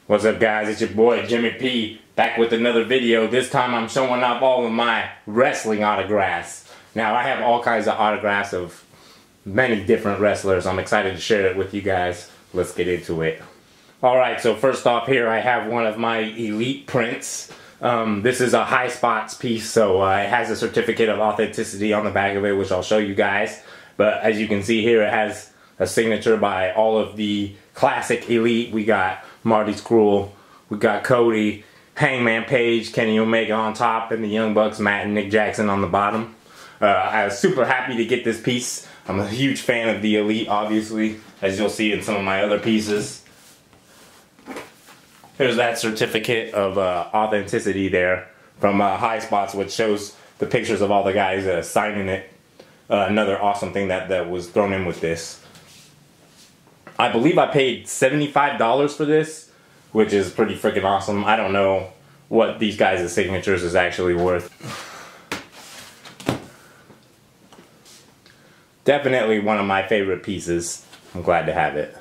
What's up, guys? It's your boy Jimmy P back with another video. This time I'm showing off all of my wrestling autographs. Now I have all kinds of autographs of many different wrestlers. I'm excited to share it with you guys. Let's get into it. Alright, so first off here I have one of my Elite prints. This is a High Spots piece, so it has a certificate of authenticity on the back of it, which I'll show you guys. But as you can see here, it has a signature by all of the classic Elite. We got Marty Scurll, we got Cody, Hangman Page, Kenny Omega on top, and the Young Bucks, Matt and Nick Jackson on the bottom. I was super happy to get this piece. I'm a huge fan of the Elite, obviously, as you'll see in some of my other pieces. Here's that certificate of authenticity there from High Spots, which shows the pictures of all the guys signing it. Another awesome thing that was thrown in with this. I believe I paid $75 for this, which is pretty freaking awesome. I don't know what these guys' signatures is actually worth. Definitely one of my favorite pieces. I'm glad to have it.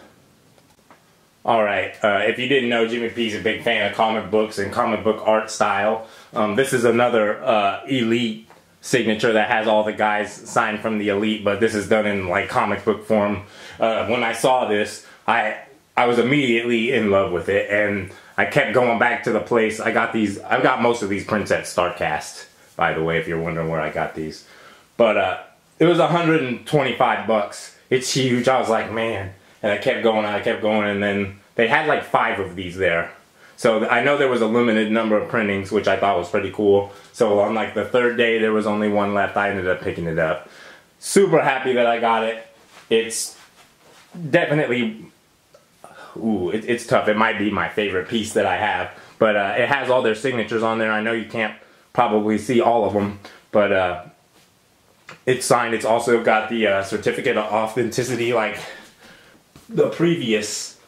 Alright, if you didn't know, Jimmy P's a big fan of comic books and comic book art style. This is another Elite signature that has all the guys signed from the Elite, but this is done in like comic book form. When I saw this, I was immediately in love with it, and I kept going back to the place. I've got most of these prints at StarCast, by the way, if you're wondering where I got these. But it was 125 bucks. It's huge. I was like, man. And I kept going, and then they had like 5 of these there. So I know there was a limited number of printings, which I thought was pretty cool. So on like the 3rd day, there was only one left. I ended up picking it up. Super happy that I got it. It's definitely, it's tough. It might be my favorite piece that I have. But it has all their signatures on there. I know you can't probably see all of them, but it's signed. It's also got the certificate of authenticity like the previous.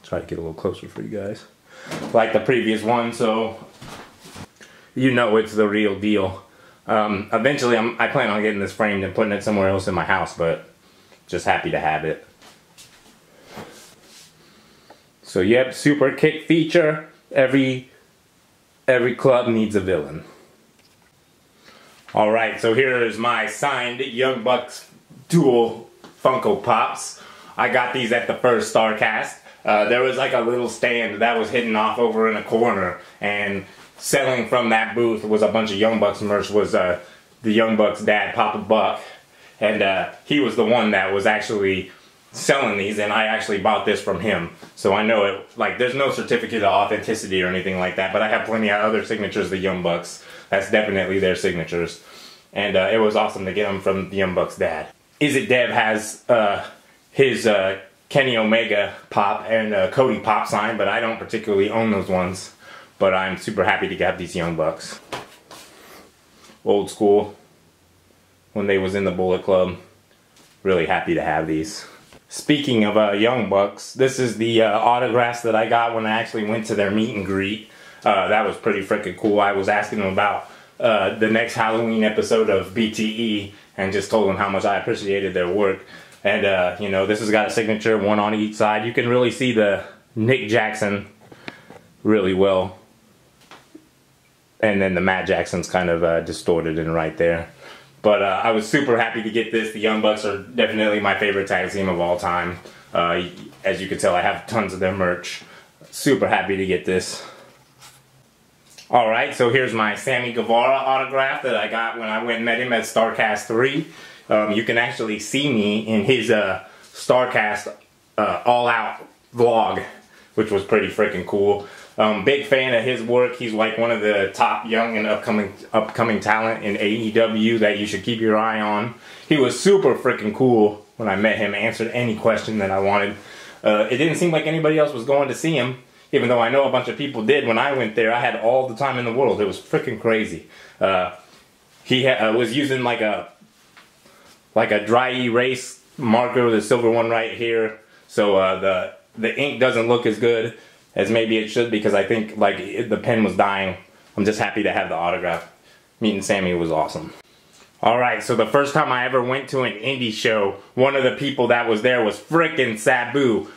Try to get a little closer for you guys. Like the previous one, so you know it's the real deal. Eventually I plan on getting this framed and putting it somewhere else in my house, but just happy to have it. So yep, super kick feature. Every club needs a villain. Alright, so here is my signed Young Bucks dual Funko Pops. I got these at the first StarCast. There was like a little stand that was hidden off over in a corner, and selling from that booth was a bunch of Young Bucks merch. Was the Young Bucks dad, Papa Buck, and he was the one that was actually selling these, and I actually bought this from him. So I know it, like, there's no certificate of authenticity or anything like that, but I have plenty of other signatures of the Young Bucks. That's definitely their signatures, and it was awesome to get them from the Young Bucks dad. Is It Dev has his Kenny Omega pop and Cody pop sign, but I don't particularly own those ones. But I'm super happy to have these Young Bucks. Old school, when they was in the Bullet Club. Really happy to have these. Speaking of Young Bucks, this is the autographs that I got when I actually went to their meet and greet. That was pretty freaking cool. I was asking them about the next Halloween episode of BTE, and just told them how much I appreciated their work. And you know, this has got a signature, one on each side. You can really see the Nick Jackson really well, and then the Matt Jackson's kind of distorted in right there. But I was super happy to get this. The Young Bucks are definitely my favorite tag team of all time. As you can tell, I have tons of their merch. Super happy to get this. Alright, so here's my Sammy Guevara autograph that I got when I went and met him at StarCast 3. You can actually see me in his StarCast All Out vlog, which was pretty freaking cool. Big fan of his work. He's like one of the top young and upcoming talent in AEW that you should keep your eye on. He was super freaking cool when I met him, answered any question that I wanted. It didn't seem like anybody else was going to see him, even though I know a bunch of people did. When I went there, I had all the time in the world. It was freaking crazy. He was using like a dry erase marker, the silver one right here, so the ink doesn't look as good as maybe it should, because I think like the pen was dying. I'm just happy to have the autograph. Meeting Sammy was awesome. Alright, so the first time I ever went to an indie show, one of the people that was there was frickin' Sabu.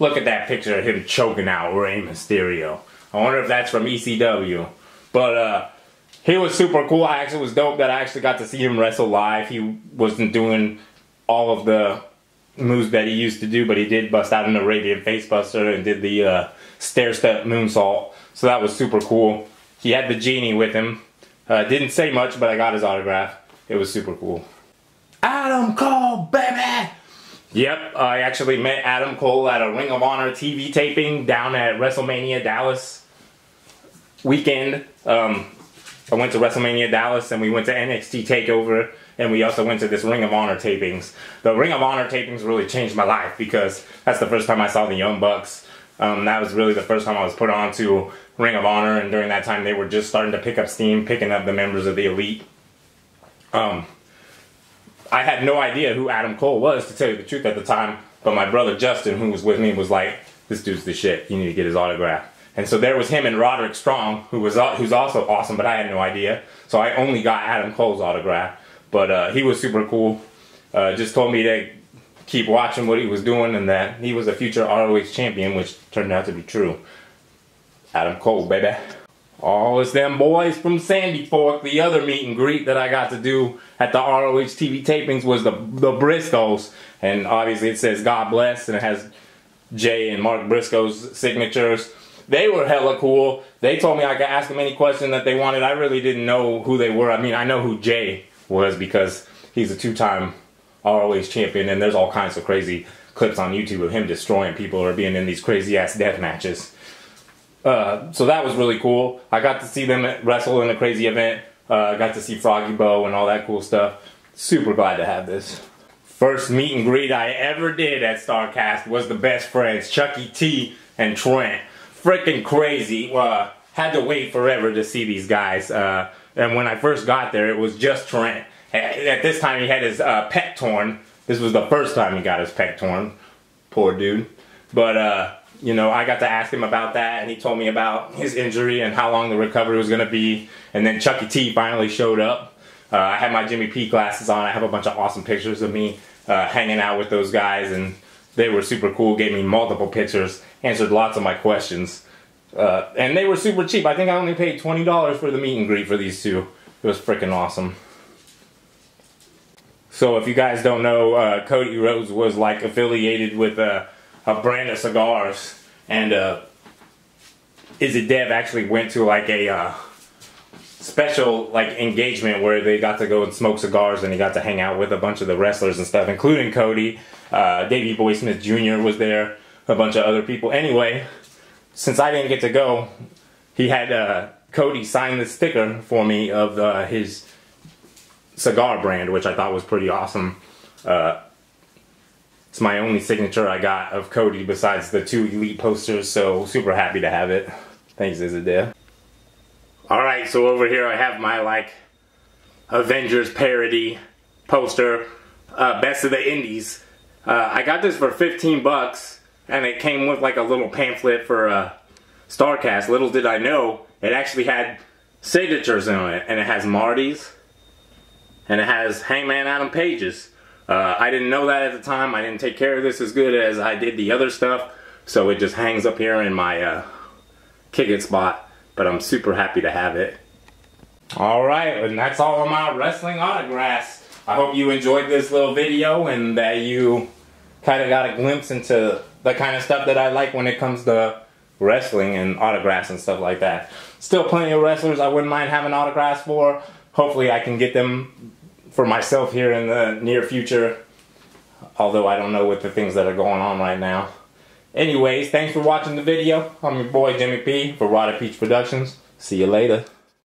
Look at that picture of him choking out Rey Mysterio. I wonder if that's from ECW. But he was super cool. I actually was dope that I actually got to see him wrestle live. He wasn't doing all of the moves that he used to do, but he did bust out an Arabian Facebuster and did the stair-step moonsault. So that was super cool. He had the genie with him. Didn't say much, but I got his autograph. It was super cool. Adam Cole, baby! Yep, I actually met Adam Cole at a Ring of Honor TV taping down at WrestleMania Dallas weekend. I went to WrestleMania Dallas and we went to NXT TakeOver, and we also went to this Ring of Honor tapings. The Ring of Honor tapings really changed my life because that's the first time I saw the Young Bucks. That was really the first time I was put on to Ring of Honor, and during that time they were just starting to pick up steam, picking up the members of the Elite. I had no idea who Adam Cole was, to tell you the truth, at the time, but my brother Justin, who was with me, was like, this dude's the shit, you need to get his autograph. And so there was him and Roderick Strong, who's also awesome, but I had no idea. So I only got Adam Cole's autograph. But he was super cool. Just told me to keep watching what he was doing and that he was a future ROH champion, which turned out to be true. Adam Cole, baby. Oh, it's them boys from Sandy Fork. The other meet and greet that I got to do at the ROH TV tapings was the Briscoes. And obviously it says God bless, and it has Jay and Mark Briscoe's signatures. They were hella cool. They told me I could ask them any question that they wanted. I really didn't know who they were. I mean, I know who Jay was because he's a two-time ROH champion, and there's all kinds of crazy clips on YouTube of him destroying people or being in these crazy-ass death matches. So that was really cool. I got to see them wrestle in a crazy event. I got to see Froggy Bow and all that cool stuff. Super glad to have this. First meet and greet I ever did at StarCast was the best friends, Chucky T and Trent. Freaking crazy. Had to wait forever to see these guys. And when I first got there, it was just Trent. At this time, he had his pec torn. This was the first time he got his pec torn. Poor dude. But, you know, I got to ask him about that, and he told me about his injury and how long the recovery was going to be. And then Chucky T finally showed up. I had my Jimmy P glasses on. I have a bunch of awesome pictures of me hanging out with those guys, and they were super cool, gave me multiple pictures, answered lots of my questions. And they were super cheap. I think I only paid $20 for the meet and greet for these two. It was freaking awesome. So if you guys don't know, Cody Rhodes was like affiliated with a brand of cigars, and Izzy Dev actually went to like a special like engagement where they got to go and smoke cigars, and he got to hang out with a bunch of the wrestlers and stuff, including Cody. Davey Boy Smith Jr. was there, a bunch of other people. Anyway, since I didn't get to go, he had Cody sign the sticker for me of his cigar brand, which I thought was pretty awesome. It's my only signature I got of Cody besides the 2 Elite posters, so super happy to have it. Thanks, Izadeh. Alright, so over here I have my like Avengers parody poster, Best of the Indies. I got this for 15 bucks, and it came with like a little pamphlet for StarCast. Little did I know, it actually had signatures on it, and it has Marty's, and it has Hangman Adam Page's. I didn't know that at the time. I didn't take care of this as good as I did the other stuff, so it just hangs up here in my kick-it spot, but I'm super happy to have it. Alright, and that's all of my wrestling autographs. I hope you enjoyed this little video and that you kind of got a glimpse into the kind of stuff that I like when it comes to wrestling and autographs and stuff like that. Still plenty of wrestlers I wouldn't mind having autographs for. Hopefully I can get them for myself here in the near future, although I don't know what the things that are going on right now. Anyways, thanks for watching the video. I'm your boy Jimmy P for Rada Peach Productions. See you later.